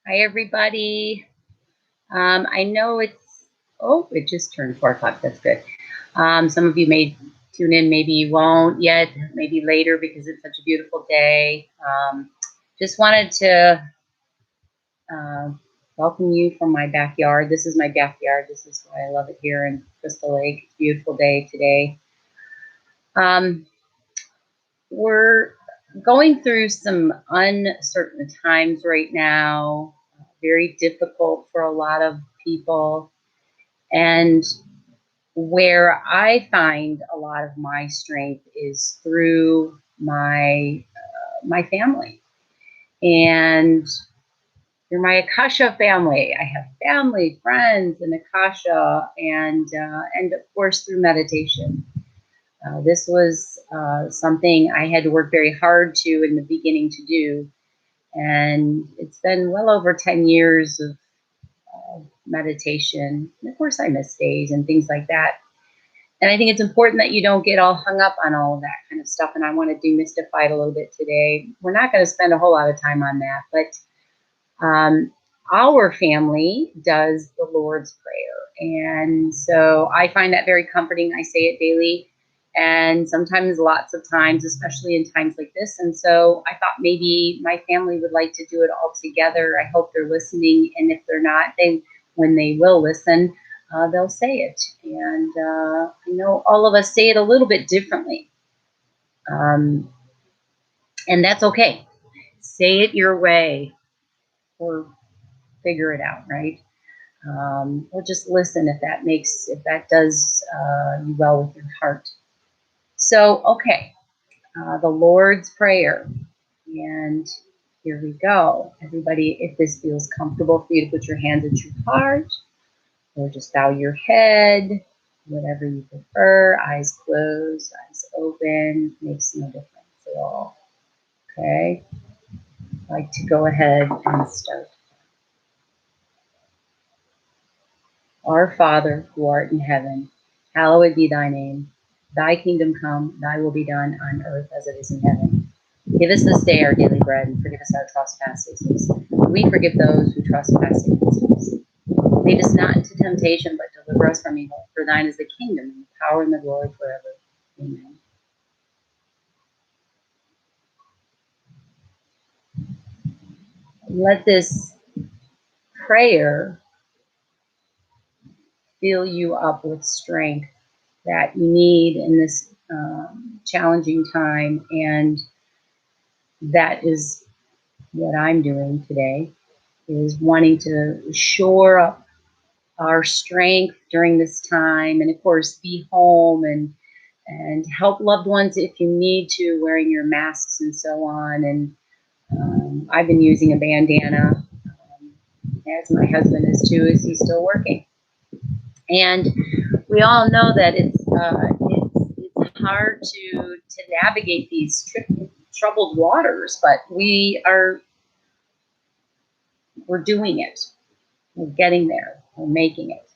Hi, everybody. I know it just turned 4 o'clock. That's good. Some of you may tune in, maybe you won't yet, maybe later because it's such a beautiful day. Just wanted to uh, welcome you from my backyard. This is my backyard. This is why I love it here in Crystal Lake. It's a beautiful day today. Um, we're going through some uncertain times right now, very difficult for a lot of people. And where I find a lot of my strength is through my family and through my Akasha family. I have family, friends, and Akasha, and of course through meditation. This was something I had to work very hard to in the beginning to do, and it's been well over 10 years of meditation. And of course, I miss days and things like that. And I think it's important that you don't get all hung up on all of that kind of stuff. And I want to demystify it a little bit today. We're not going to spend a whole lot of time on that, but our family does the Lord's Prayer. And so I find that very comforting. I say it daily and sometimes lots of times, especially in times like this. And so I thought maybe my family would like to do it all together. I hope they're listening. And if they're not, when they will listen, they'll say it. And I know all of us say it a little bit differently. Um, and that's okay. Say it your way or figure it out, right? Or just listen if that does you well with your heart. So, okay, the Lord's Prayer. And here we go. Everybody, if this feels comfortable for you to put your hands at your heart or just bow your head, whatever you prefer, eyes closed, eyes open, makes no difference at all. Okay, I'd like to go ahead and start. Our Father, who art in heaven, hallowed be thy name. Thy kingdom come, thy will be done on earth as it is in heaven. Give us this day our daily bread, and forgive us our trespasses, as we forgive those who trespass against us. Lead us not into temptation, but deliver us from evil. For thine is the kingdom, and the power, and the glory forever. Amen. Let this prayer fill you up with strength that you need in this challenging time. And that is what I'm doing today, is wanting to shore up our strength during this time, and of course be home and help loved ones if you need to, wearing your masks and so on. And I've been using a bandana, as my husband is too, as he's still working. And we all know that it's hard to navigate these troubled waters, but we're doing it. We're getting there. We're making it.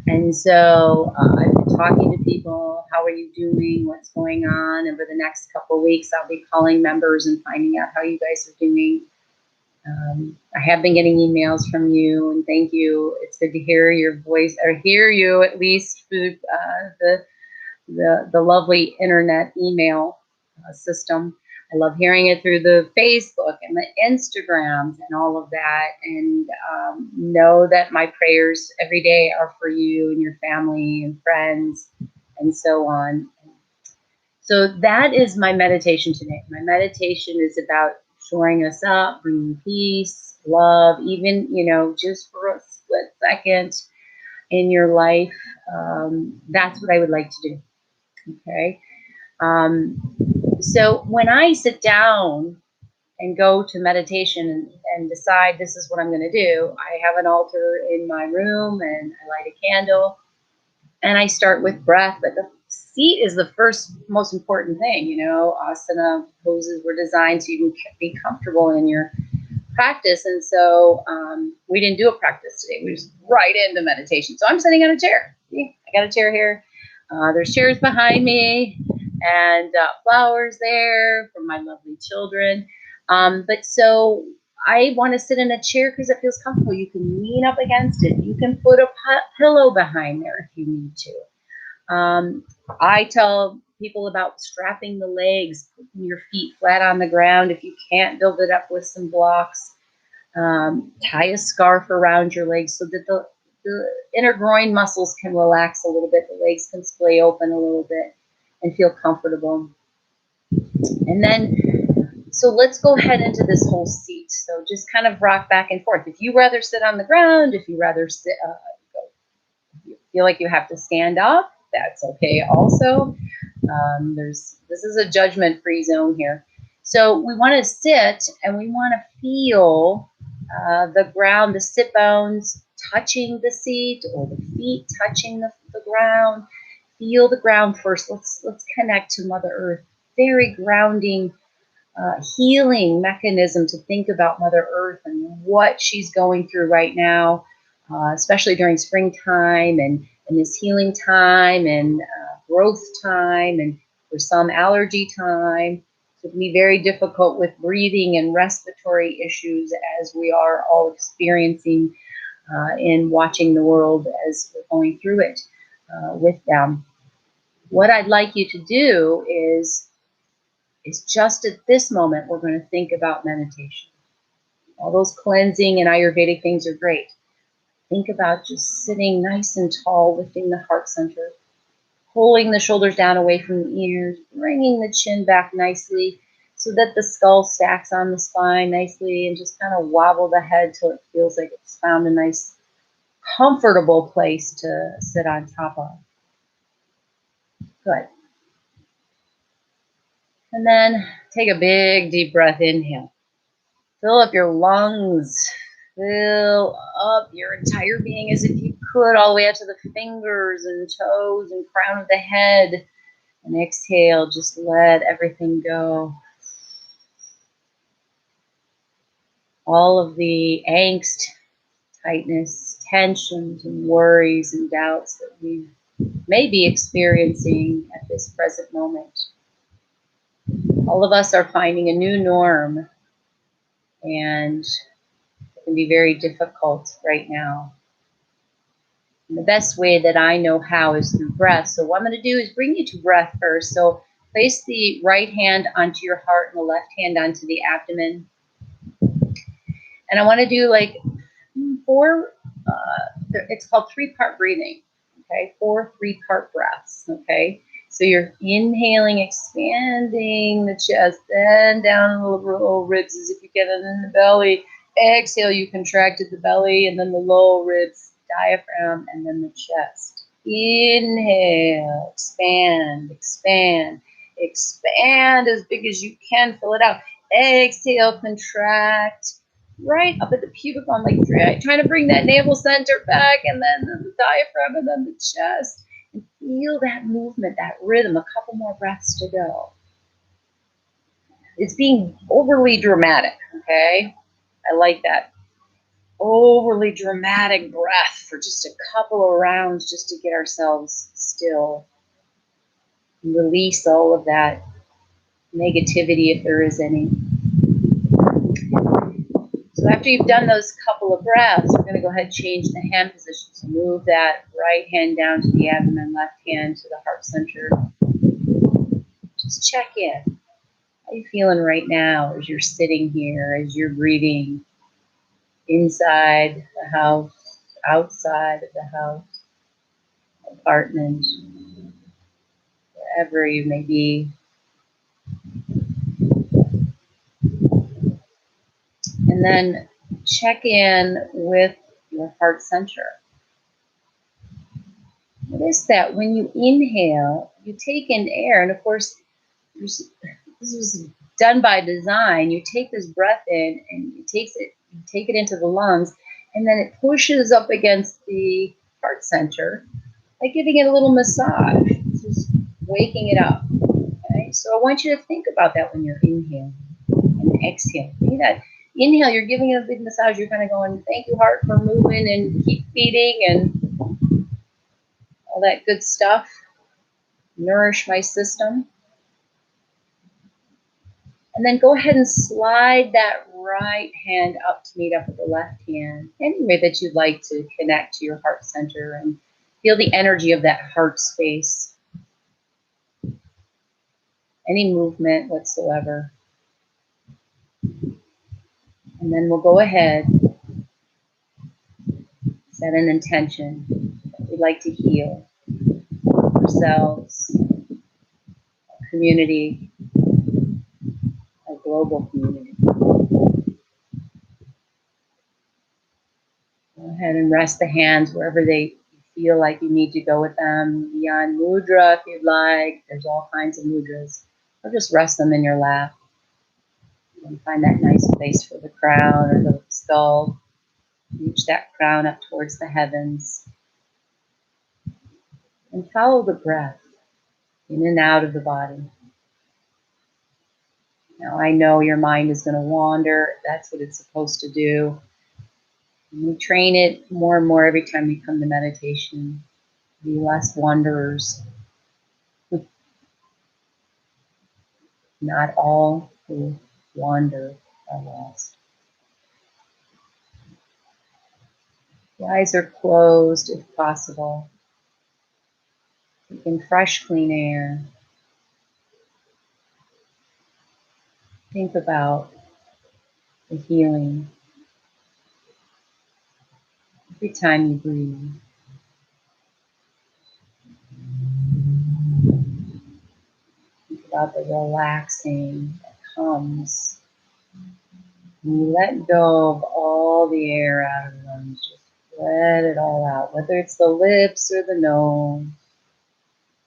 And so I've been talking to people. How are you doing? What's going on? And for the next couple of weeks, I'll be calling members and finding out how you guys are doing. I have been getting emails from you, and thank you. It's good to hear your voice, or hear you at least through the lovely internet email system. I love hearing it through the Facebook and the Instagrams and all of that. And know that my prayers every day are for you and your family and friends and so on. So that is my meditation today. My meditation is about shoring us up, bringing peace, love, even, just for a split second in your life. That's what I would like to do. Okay. So when I sit down and go to meditation and decide this is what I'm going to do, I have an altar in my room and I light a candle and I start with breath. But the seat is the first most important thing. Asana poses were designed so you can be comfortable in your practice. And so we didn't do a practice today. We just right into meditation. So I'm sitting on a chair. See, I got a chair here. There's chairs behind me and flowers there for my lovely children. But so I want to sit in a chair because it feels comfortable. You can lean up against it. You can put a pillow behind there if you need to. I tell people about strapping the legs, putting your feet flat on the ground. If you can't build it up with some blocks, tie a scarf around your legs so that the inner groin muscles can relax a little bit. The legs can splay open a little bit and feel comfortable. And then, so let's go ahead into this whole seat. So just kind of rock back and forth. If you rather sit on the ground, if you rather sit, you feel like you have to stand up, that's okay also. This is a judgment-free zone here. So we want to sit and we want to feel the ground, the sit bones touching the seat or the feet touching the ground. Feel the ground first. Let's connect to Mother Earth. Very grounding, healing mechanism to think about Mother Earth and what she's going through right now, especially during springtime and this healing time and growth time and for some allergy time. So it can be very difficult with breathing and respiratory issues as we are all experiencing in watching the world as we're going through it with them. What I'd like you to do is just at this moment, we're going to think about meditation. All those cleansing and Ayurvedic things are great. Think about just sitting nice and tall, lifting the heart center, pulling the shoulders down away from the ears, bringing the chin back nicely so that the skull stacks on the spine nicely, and just kind of wobble the head till it feels like it's found a nice, comfortable place to sit on top of. Good. And then take a big, deep breath. Inhale. Fill up your lungs. Fill up your entire being as if you could, all the way up to the fingers and toes and crown of the head. And exhale, just let everything go. All of the angst, tightness, tensions, and worries and doubts that we may be experiencing at this present moment. All of us are finding a new norm, and it can be very difficult right now. And the best way that I know how is through breath. So what I'm going to do is bring you to breath first. So place the right hand onto your heart and the left hand onto the abdomen. And I want to do like four, it's called 3-part breathing, okay? 4 3-part breaths, okay? So you're inhaling, expanding the chest, then down the lower ribs as if you get it in the belly. Exhale, you contracted the belly, and then the lower ribs, diaphragm, and then the chest. Inhale, expand, expand, expand as big as you can, fill it out. Exhale, contract. Right up at the pubic bone, like trying to bring that navel center back, and then the diaphragm, and then the chest. And feel that movement, that rhythm. A couple more breaths to go. It's being overly dramatic, okay? I like that. Overly dramatic breath for just a couple of rounds just to get ourselves still. Release all of that negativity if there is any. So after you've done those couple of breaths, we're going to go ahead and change the hand position. So move that right hand down to the abdomen, left hand to the heart center. Just check in. How are you feeling right now as you're sitting here, as you're breathing inside the house, outside of the house, apartment, wherever you may be. And then check in with your heart center. Notice that when you inhale, you take in air, and of course, this was done by design. You take this breath in, and you take it into the lungs, and then it pushes up against the heart center, like giving it a little massage, just waking it up. Okay, so I want you to think about that when you're inhaling and exhaling. See that? Inhale, you're giving it a big massage. You're kind of going, thank you, heart, for moving and keep feeding and all that good stuff. Nourish my system. And then go ahead and slide that right hand up to meet up with the left hand, any way that you'd like to connect to your heart center and feel the energy of that heart space. Any movement whatsoever. And then we'll go ahead, set an intention that we'd like to heal ourselves, our community, our global community. Go ahead and rest the hands wherever they feel like you need to go with them. Beyond mudra if you'd like. There's all kinds of mudras. Or just rest them in your lap. And find that nice place for the crown or the skull. Reach that crown up towards the heavens. And follow the breath in and out of the body. Now I know your mind is going to wander. That's what it's supposed to do. And we train it more and more every time we come to meditation. Be less wanderers. Not all who wander are lost. The eyes are closed if possible. Taking fresh, clean air. Think about the healing every time you breathe. Think about the relaxing that comes when you let go of all the air out of the lungs. Just let it all out, whether it's the lips or the nose,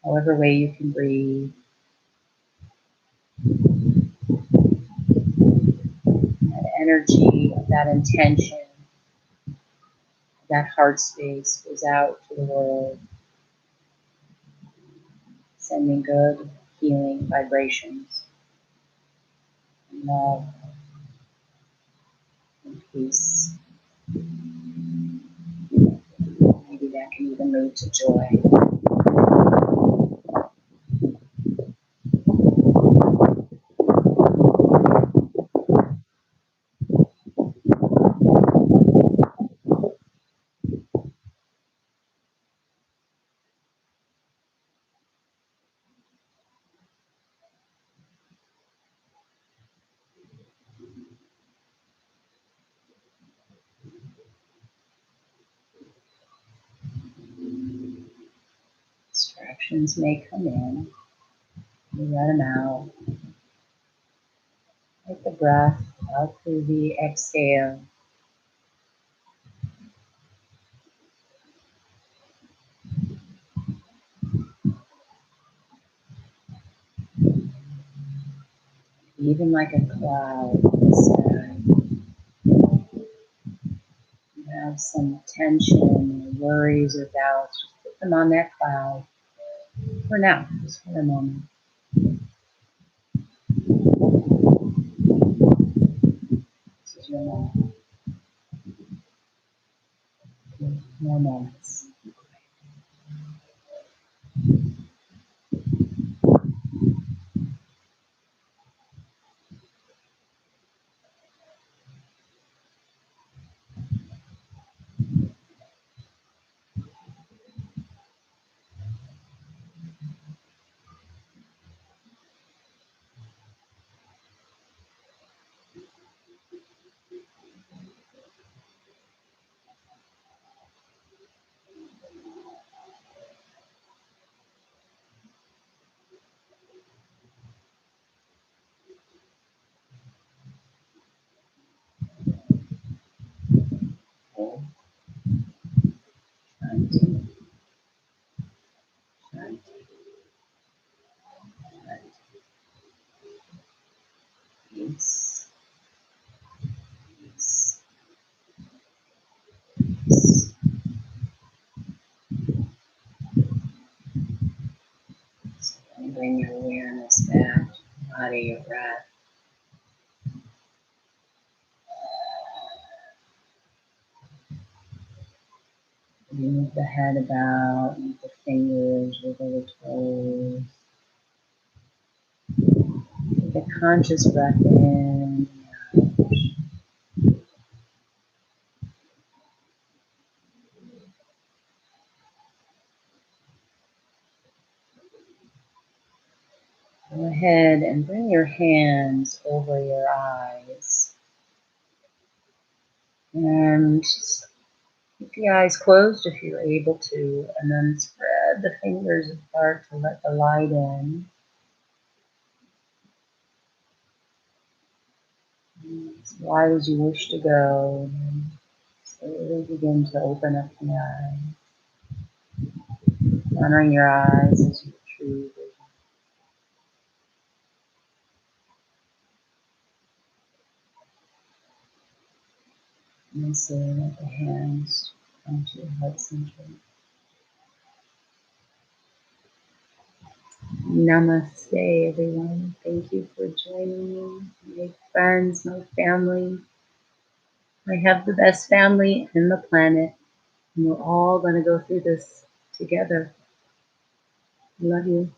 however way you can breathe. That energy, that intention, that heart space goes out to the world, sending good healing vibrations, and love, and peace. Maybe that can even move to joy. Distractions may come in. You let them out. Take the breath out through the exhale. Even like a cloud in the sky. You have some tension, or worries, or doubts. Just put them on that cloud for now, just for a moment. This is your moment. More moments. Hold. Shanti. Shanti. Shanti. Peace. Peace. Peace. And bring your awareness back to the body, your breath. You move the head about, move the fingers, wiggle the toes. Take a conscious breath in. Go ahead and bring your hands over your eyes. And just keep the eyes closed if you're able to, and then spread the fingers apart to let the light in. As wide as you wish to go, and slowly begin to open up the eyes, honoring your eyes as your true vision. And then say, let the hands come to your heart center. Namaste, everyone. Thank you for joining me, my friends, my family. I have the best family in the planet, and we're all going to go through this together. Love you.